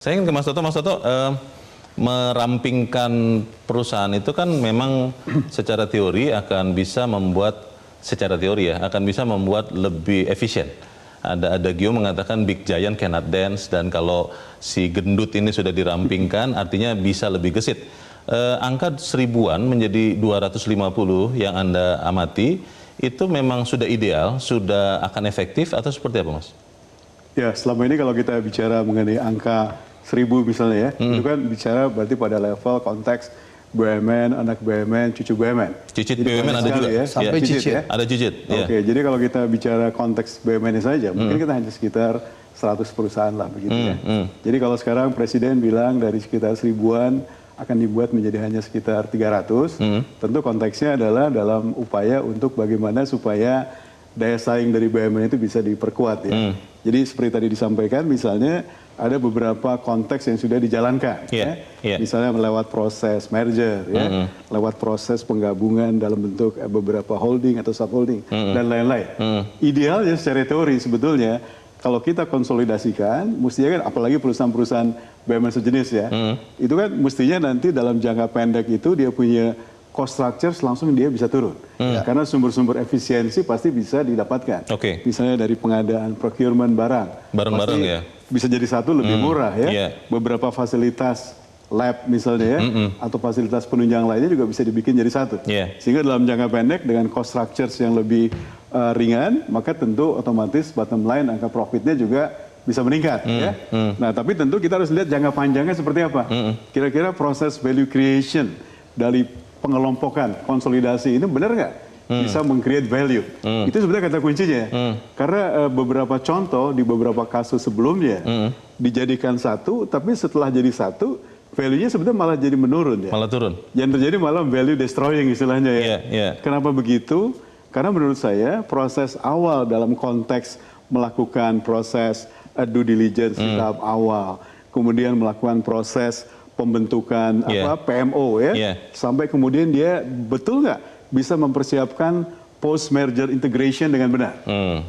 Saya ingin ke Mas Toto. Mas Toto, merampingkan perusahaan itu kan memang secara teori akan bisa membuat, akan bisa membuat lebih efisien. Ada Gio mengatakan big giant cannot dance, dan kalau si gendut ini sudah dirampingkan artinya bisa lebih gesit. Angka 1000-an menjadi 250 yang Anda amati, itu memang sudah ideal, sudah akan efektif atau seperti apa, Mas? Ya, selama ini kalau kita bicara mengenai angka 1000 misalnya ya, itu kan bicara berarti pada level konteks BUMN, anak BUMN, cucu BUMN. Cicit BUMN ada juga ya, sampai cicit ya. Ada cicit. Oke, jadi kalau kita bicara konteks BUMN saja, mungkin kita hanya sekitar 100 perusahaan lah begitu ya. Jadi kalau sekarang Presiden bilang dari sekitar 1000-an akan dibuat menjadi hanya sekitar 300, tentu konteksnya adalah dalam upaya untuk bagaimana supaya daya saing dari BUMN itu bisa diperkuat ya. Jadi seperti tadi disampaikan, misalnya ada beberapa konteks yang sudah dijalankan, misalnya lewat proses merger, lewat proses penggabungan dalam bentuk beberapa holding atau subholding dan lain-lain. Idealnya secara teori sebetulnya kalau kita konsolidasikan, mestinya kan apalagi perusahaan-perusahaan BUMN sejenis ya, itu kan mestinya nanti dalam jangka pendek itu dia punya cost structure langsung dia bisa turun. Karena sumber-sumber efisiensi pasti bisa didapatkan. Misalnya dari pengadaan procurement barang-barang ya. Bisa jadi satu lebih murah ya. Beberapa fasilitas lab misalnya ya, atau fasilitas penunjang lainnya juga bisa dibikin jadi satu. Sehingga dalam jangka pendek dengan cost structures yang lebih ringan, maka tentu otomatis bottom line angka profitnya juga bisa meningkat ya. Nah, tapi tentu kita harus lihat jangka panjangnya seperti apa. Kira-kira proses value creation dari pengelompokan, konsolidasi ini benar nggak bisa meng-create value? Itu sebenarnya kata kuncinya. Karena beberapa contoh di beberapa kasus sebelumnya dijadikan satu, tapi setelah jadi satu, value-nya sebenarnya malah jadi menurun ya. Malah turun. Yang terjadi malah value destroying istilahnya ya. Kenapa begitu? Karena menurut saya proses awal dalam konteks melakukan proses due diligence di tahap awal, kemudian melakukan proses pembentukan PMO ya, sampai kemudian dia betul nggak bisa mempersiapkan post merger integration dengan benar.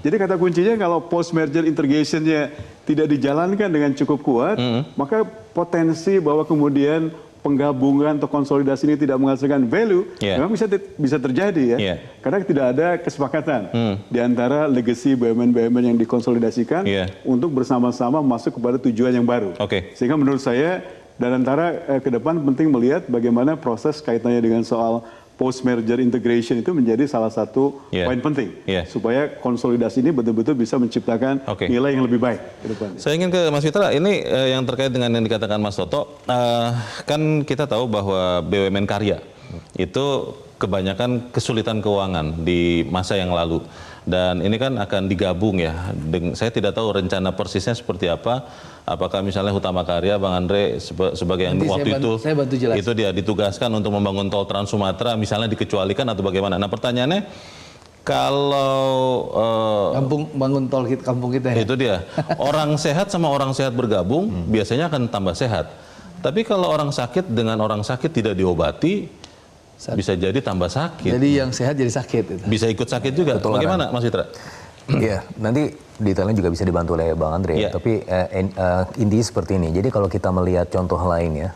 Jadi kata kuncinya kalau post merger integrationnya tidak dijalankan dengan cukup kuat, maka potensi bahwa kemudian penggabungan atau konsolidasi ini tidak menghasilkan value, memang bisa terjadi ya. Karena tidak ada kesepakatan di antara legacy BUMN-BUMN yang dikonsolidasikan untuk bersama-sama masuk kepada tujuan yang baru. Sehingga menurut saya dan antara ke depan penting melihat bagaimana proses kaitannya dengan soal post merger integration itu menjadi salah satu poin penting supaya konsolidasi ini betul-betul bisa menciptakan nilai yang lebih baik ke depan. Saya ingin ke Mas Fitra, ini yang terkait dengan yang dikatakan Mas Toto, kan kita tahu bahwa BUMN karya itu kebanyakan kesulitan keuangan di masa yang lalu. Dan ini kan akan digabung ya. Saya tidak tahu rencana persisnya seperti apa. Apakah misalnya Hutama Karya, Bang Andre sebagai yang waktu itu dia ditugaskan untuk membangun tol Trans Sumatera, misalnya dikecualikan atau bagaimana? Nah pertanyaannya, kalau bangun tol kampung kita ya? Itu dia. Orang sehat sama orang sehat bergabung biasanya akan tambah sehat. Tapi kalau orang sakit dengan orang sakit tidak diobati, bisa jadi tambah sakit. Jadi yang sehat jadi sakit. Itu. Bisa ikut sakit juga. Bagaimana Mas Fitra? Iya, nanti detailnya juga bisa dibantu oleh Bang Andre. Tapi intinya seperti ini. Jadi kalau kita melihat contoh lain ya,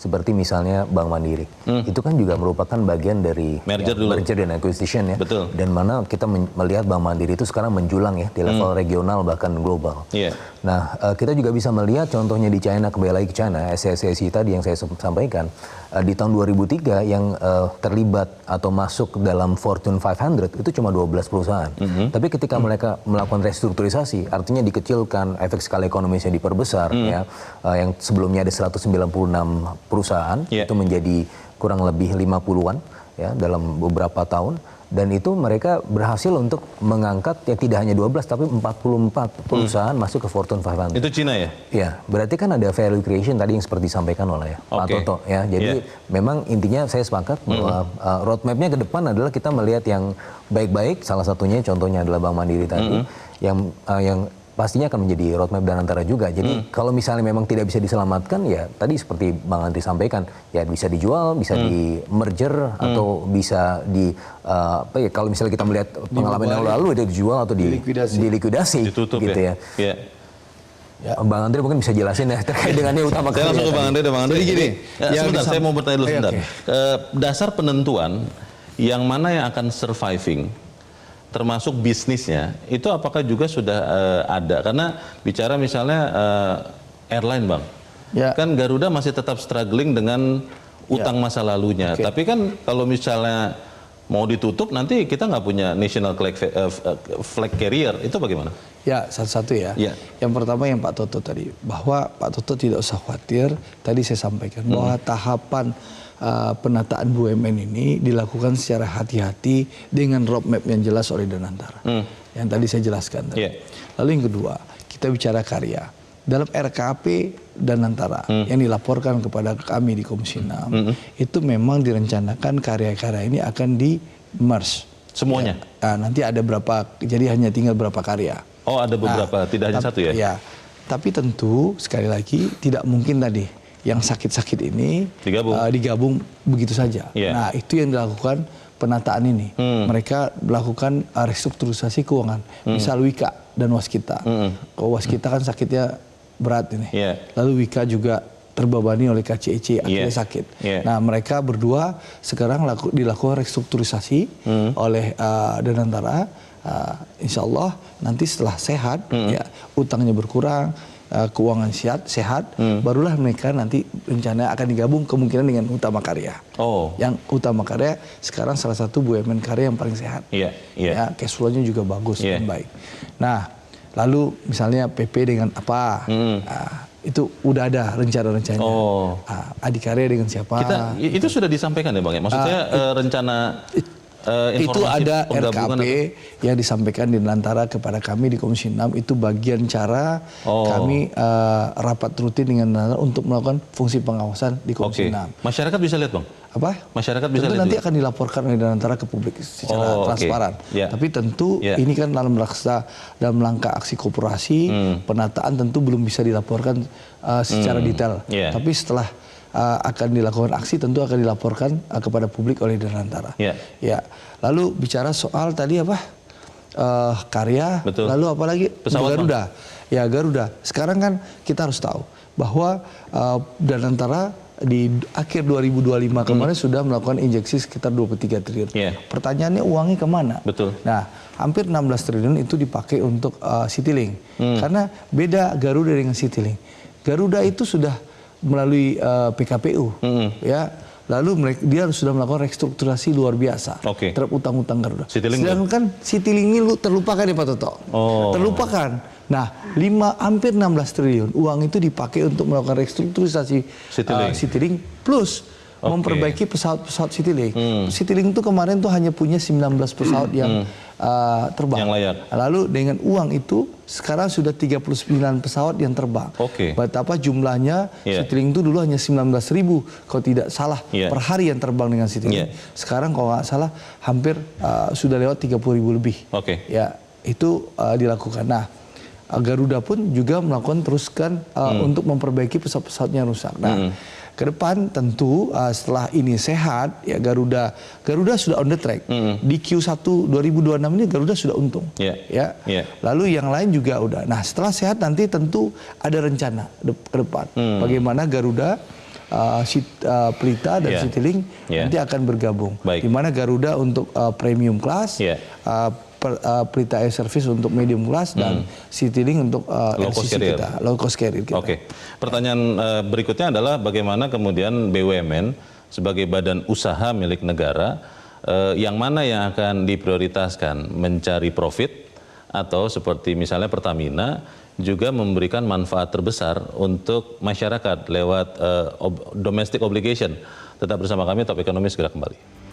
seperti misalnya Bank Mandiri, itu kan juga merupakan bagian dari merger dan acquisition ya. Dan mana kita melihat Bank Mandiri itu sekarang menjulang ya di level regional bahkan global. Nah, kita juga bisa melihat contohnya di China, kembali lagi ke China, SSCI tadi yang saya sampaikan, di tahun 2003 yang terlibat atau masuk dalam Fortune 500 itu cuma 12 perusahaan. Tapi ketika mereka melakukan restrukturisasi, artinya dikecilkan, efek skala ekonomisnya diperbesar, ya, yang sebelumnya ada 196 perusahaan, itu menjadi kurang lebih 50-an ya, dalam beberapa tahun. Dan itu mereka berhasil untuk mengangkat ya tidak hanya 12 tapi 44 perusahaan masuk ke Fortune 500. Itu Cina ya? Iya, berarti kan ada value creation tadi yang seperti disampaikan oleh Pak Toto ya. Jadi memang intinya saya sepakat bahwa roadmap-nya ke depan adalah kita melihat yang baik-baik, salah satunya contohnya adalah Bank Mandiri tadi yang pastinya akan menjadi roadmap dan antara juga. Jadi kalau misalnya memang tidak bisa diselamatkan ya tadi seperti Bang Andri sampaikan ya bisa dijual, bisa di merger atau bisa di kalau misalnya kita melihat pengalaman yang lalu dia dijual atau dilikuidasi ditutup gitu ya. Bang Andre mungkin bisa jelasin ya terkait dengan ini utama Saya langsung ke Bang Andre. Jadi gini, sebentar saya mau bertanya dulu sebentar. Dasar penentuan yang mana yang akan surviving, termasuk bisnisnya, itu apakah juga sudah ada? Karena bicara misalnya airline Bang, kan Garuda masih tetap struggling dengan utang masa lalunya. Tapi kan kalau misalnya mau ditutup nanti kita nggak punya national flag carrier, itu bagaimana? Ya, satu-satu ya. Yang pertama yang Pak Toto tadi, bahwa Pak Toto tidak usah khawatir, tadi saya sampaikan bahwa tahapan penataan BUMN ini dilakukan secara hati-hati dengan roadmap yang jelas oleh Danantara. Yang tadi saya jelaskan tadi. Lalu yang kedua, kita bicara karya. Dalam RKP Danantara yang dilaporkan kepada kami di Komisi 6, itu memang direncanakan karya-karya ini akan di-merge. Semuanya? Ya, nanti ada berapa, jadi hanya tinggal berapa karya. Oh, ada beberapa, tidak hanya satu ya? Ya, tapi tentu sekali lagi tidak mungkin tadi yang sakit-sakit ini digabung begitu saja. Nah, itu yang dilakukan penataan ini. Mereka melakukan restrukturisasi keuangan, misal Wika dan Waskita. Kalau Waskita kan sakitnya berat ini. Lalu Wika juga terbebani oleh KCEC, akhirnya sakit. Nah, mereka berdua sekarang dilakukan restrukturisasi oleh Danantara. Insya Allah nanti setelah sehat, ya utangnya berkurang, keuangan sehat, barulah mereka nanti rencana akan digabung kemungkinan dengan Utama Karya. Yang Utama Karya sekarang salah satu BUMN karya yang paling sehat. Ya, cash flow-nya juga bagus dan baik. Nah, lalu misalnya PP dengan apa? Itu udah ada rencana-rencananya. Adikarya dengan siapa? Itu sudah disampaikan ya Bang ya? Maksudnya rencana itu ada RKP yang disampaikan di Danantara kepada kami di Komisi 6, itu bagian cara kami rapat rutin dengan Danantara untuk melakukan fungsi pengawasan di Komisi 6. Masyarakat bisa lihat Bang? Apa? Masyarakat bisa tentu lihat nanti juga? akan dilaporkan oleh Danantara ke publik secara transparan. Tapi tentu ini kan dalam langkah aksi koperasi, penataan tentu belum bisa dilaporkan secara detail. Tapi setelah akan dilakukan aksi tentu akan dilaporkan kepada publik oleh Danantara. Ya. Lalu bicara soal tadi apa? Karya. Lalu apalagi? Garuda. Ya, Garuda. Sekarang kan kita harus tahu bahwa Danantara di akhir 2025 kemarin sudah melakukan injeksi sekitar 23 triliun. Pertanyaannya uangnya kemana? Nah, hampir 16 triliun itu dipakai untuk Citylink. Karena beda Garuda dengan Citylink. Garuda itu sudah melalui PKPU, ya. Lalu dia sudah melakukan restrukturasi luar biasa terhadap utang-utang Garuda. Sedangkan Citylink ini terlupakan ya Pak Toto. Terlupakan. Nah, hampir 16 triliun uang itu dipakai untuk melakukan restrukturisasi Citylink plus memperbaiki pesawat-pesawat Citylink. Citylink itu kemarin tuh hanya punya 19 pesawat yang terbang. Yang layak. Lalu dengan uang itu sekarang sudah 39 pesawat yang terbang. Betapa jumlahnya Citylink itu dulu hanya 19.000 kalau tidak salah per hari yang terbang dengan Citylink. Sekarang kalau nggak salah hampir sudah lewat 30.000 lebih. Ya, itu dilakukan. Nah, Garuda pun juga melakukan teruskan untuk memperbaiki pesawat-pesawatnya rusak. Nah, ke depan tentu setelah ini sehat, ya Garuda sudah on the track. Di Q1 2026 ini Garuda sudah untung. Lalu yang lain juga udah. Nah, setelah sehat nanti tentu ada rencana ke depan. Bagaimana Garuda, Pelita dan Citylink nanti akan bergabung. Di mana Garuda untuk premium class, Pelita Air Service untuk medium class, dan Citylink untuk low cost carrier kita. Pertanyaan berikutnya adalah bagaimana kemudian BUMN sebagai badan usaha milik negara, yang mana yang akan diprioritaskan, mencari profit atau seperti misalnya Pertamina juga memberikan manfaat terbesar untuk masyarakat lewat domestic obligation. Tetap bersama kami, Top Ekonomi segera kembali.